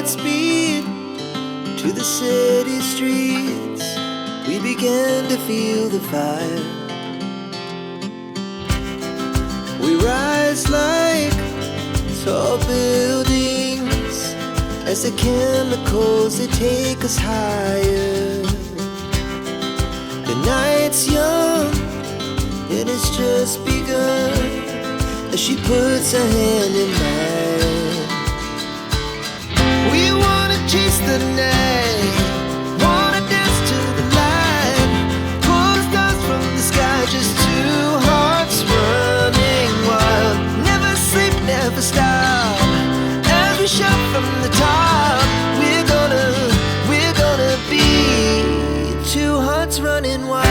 hearts beat to the city streets. We began to feel the fire. We rise like tall buildings as the chemicals they take us higher. The night's young, it has just begun as she puts her hand in mine. We wanna chase the night, wanna dance to the light, pull the stars from the sky, just two hearts running wild. Never sleep, never stop, as we shout from the top. We're gonna be two hearts running wild.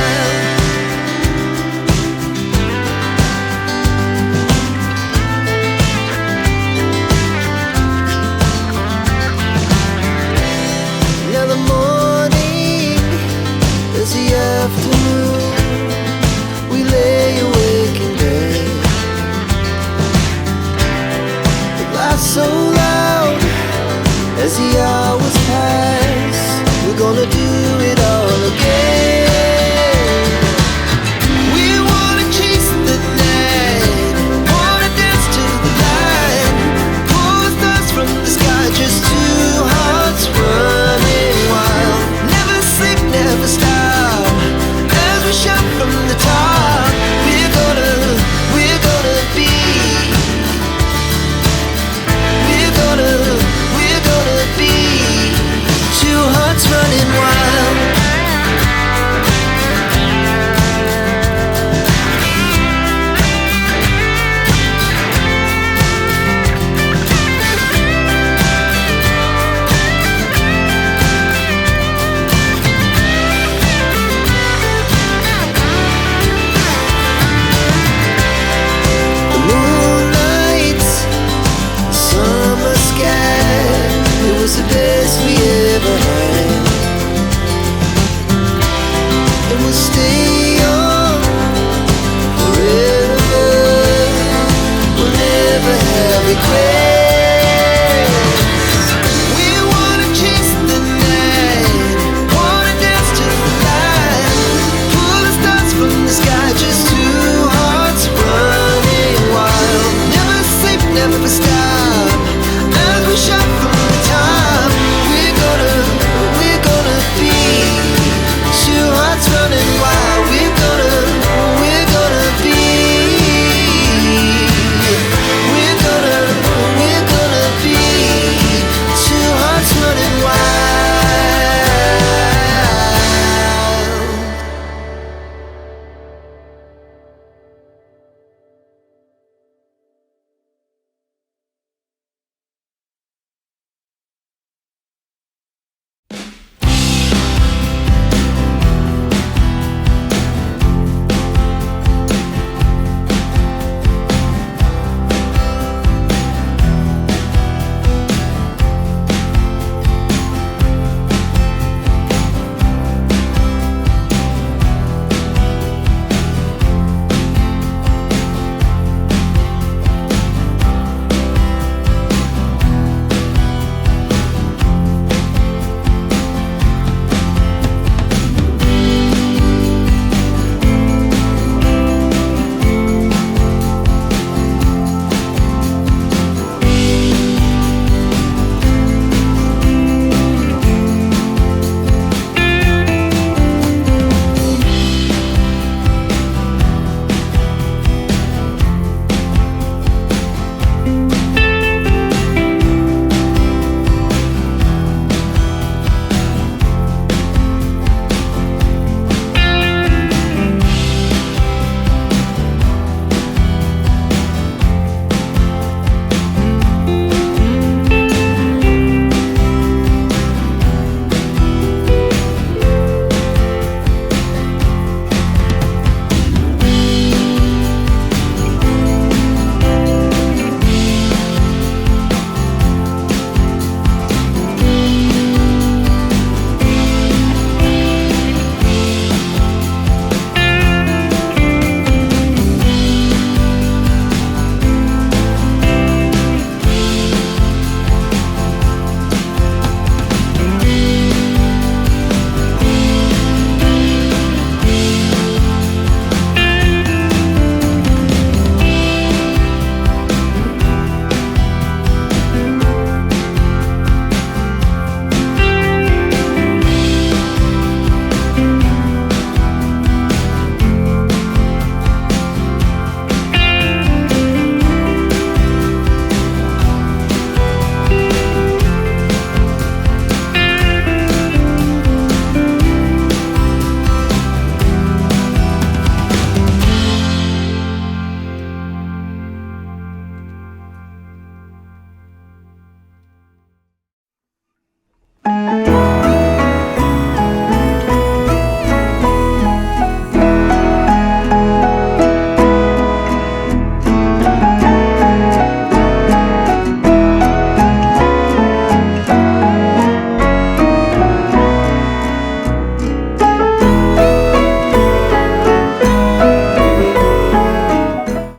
Afternoon, we lay awake in bed. The laughs so loud as the hours pass. We're gonna do it all again. We wanna chase the night, wanna dance to the light, pull the stars from the sky, just two hearts running wild. Never sleep, never stop, shout from the top. We're gonna be, we're gonna be two hearts running wild. The best we